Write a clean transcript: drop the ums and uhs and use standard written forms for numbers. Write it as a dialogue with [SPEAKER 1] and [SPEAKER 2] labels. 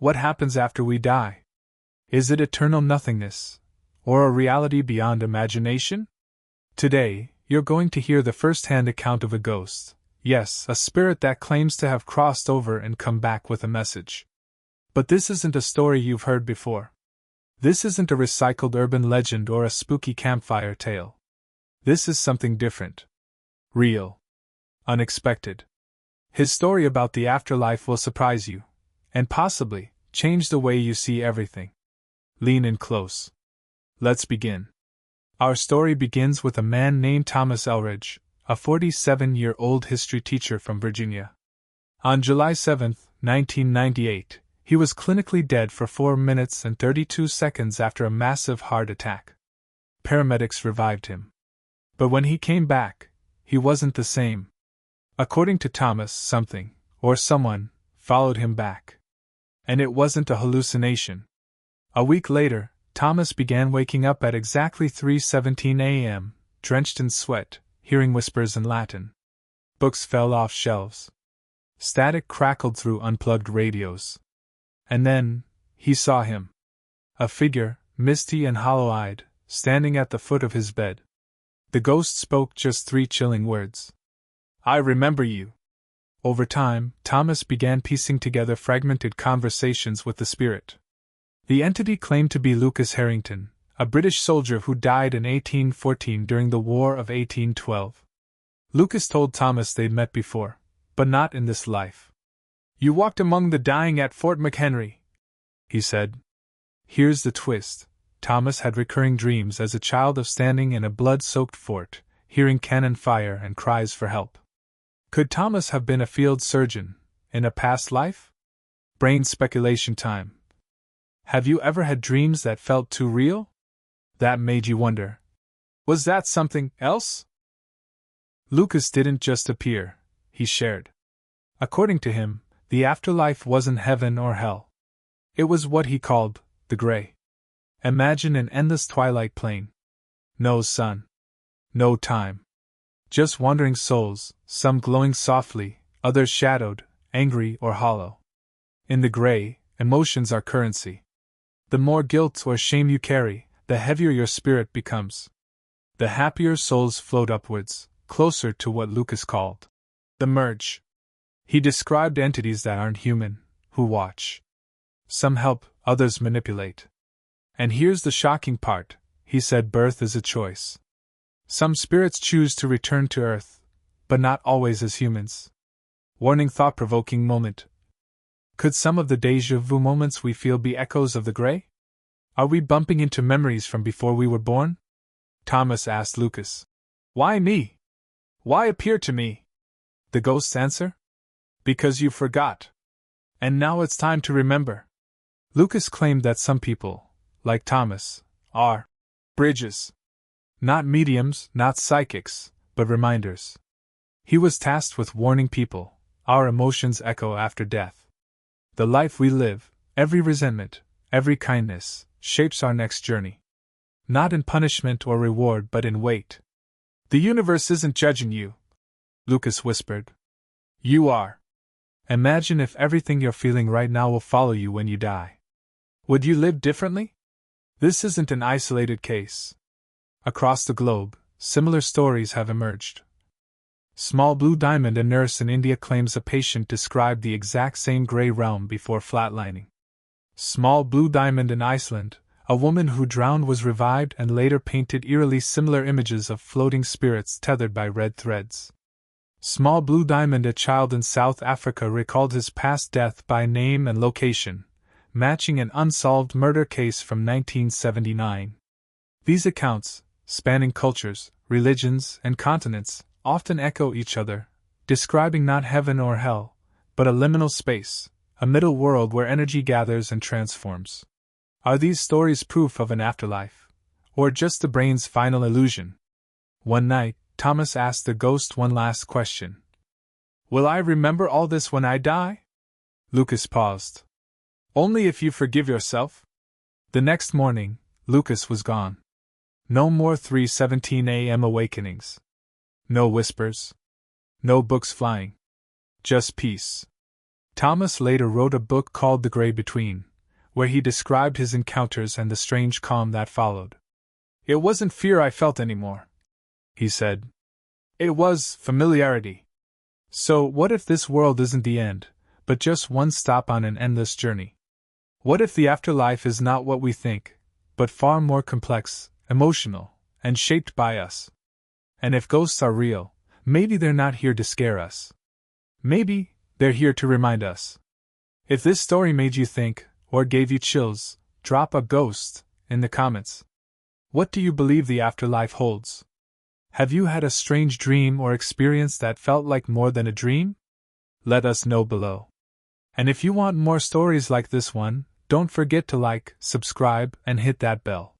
[SPEAKER 1] What happens after we die? Is it eternal nothingness, or a reality beyond imagination? Today, you're going to hear the first-hand account of a ghost, yes, a spirit that claims to have crossed over and come back with a message. But this isn't a story you've heard before. This isn't a recycled urban legend or a spooky campfire tale. This is something different. Real. Unexpected. His story about the afterlife will surprise you, and possibly change the way you see everything. Lean in close. Let's begin. Our story begins with a man named Thomas Elridge, a 47-year-old history teacher from Virginia. On July 7, 1998, he was clinically dead for 4 minutes and 32 seconds after a massive heart attack. Paramedics revived him. But when he came back, he wasn't the same. According to Thomas, something, or someone, followed him back. And it wasn't a hallucination. A week later, Thomas began waking up at exactly 3:17 a.m., drenched in sweat, hearing whispers in Latin. Books fell off shelves. Static crackled through unplugged radios. And then, he saw him. A figure, misty and hollow-eyed, standing at the foot of his bed. The ghost spoke just 3 chilling words. "I remember you." Over time, Thomas began piecing together fragmented conversations with the spirit. The entity claimed to be Lucas Harrington, a British soldier who died in 1814 during the War of 1812. Lucas told Thomas they'd met before, but not in this life. "You walked among the dying at Fort McHenry," he said. Here's the twist. Thomas had recurring dreams as a child of standing in a blood-soaked fort, hearing cannon fire and cries for help. Could Thomas have been a field surgeon, in a past life? Brain speculation time. Have you ever had dreams that felt too real? That made you wonder. Was that something else? Lucas didn't just appear, he shared. According to him, the afterlife wasn't heaven or hell. It was what he called the gray. Imagine an endless twilight plain. No sun. No time. Just wandering souls, some glowing softly, others shadowed, angry or hollow. In the gray, emotions are currency. The more guilt or shame you carry, the heavier your spirit becomes. The happier souls float upwards, closer to what Lucas called the merge. He described entities that aren't human, who watch. Some help, others manipulate. And here's the shocking part, he said birth is a choice. Some spirits choose to return to Earth, but not always as humans. Warning thought-provoking moment. Could some of the déjà vu moments we feel be echoes of the gray? Are we bumping into memories from before we were born? Thomas asked Lucas. Why me? Why appear to me? The ghost's answer? Because you forgot. And now it's time to remember. Lucas claimed that some people, like Thomas, are bridges. Not mediums, not psychics, but reminders. He was tasked with warning people, our emotions echo after death. The life we live, every resentment, every kindness, shapes our next journey. Not in punishment or reward but in weight. The universe isn't judging you, Lucas whispered. You are. Imagine if everything you're feeling right now will follow you when you die. Would you live differently? This isn't an isolated case. Across the globe, similar stories have emerged. Small Blue Diamond, a nurse in India, claims a patient described the exact same gray realm before flatlining. Small Blue Diamond in Iceland, a woman who drowned was revived and later painted eerily similar images of floating spirits tethered by red threads. Small Blue Diamond, a child in South Africa, recalled his past death by name and location, matching an unsolved murder case from 1979. These accounts, spanning cultures, religions, and continents, often echo each other, describing not heaven or hell, but a liminal space, a middle world where energy gathers and transforms. Are these stories proof of an afterlife, or just the brain's final illusion? One night, Thomas asked the ghost one last question. Will I remember all this when I die? Lucas paused. Only if you forgive yourself. The next morning, Lucas was gone. No more 3:17 a.m. awakenings. No whispers. No books flying. Just peace. Thomas later wrote a book called The Gray Between, where he described his encounters and the strange calm that followed. It wasn't fear I felt anymore, he said. It was familiarity. So, what if this world isn't the end, but just one stop on an endless journey? What if the afterlife is not what we think, but far more complex, emotional, and shaped by us? And if ghosts are real, maybe they're not here to scare us. Maybe they're here to remind us. If this story made you think, or gave you chills, drop a ghost in the comments. What do you believe the afterlife holds? Have you had a strange dream or experience that felt like more than a dream? Let us know below. And if you want more stories like this one, don't forget to like, subscribe, and hit that bell.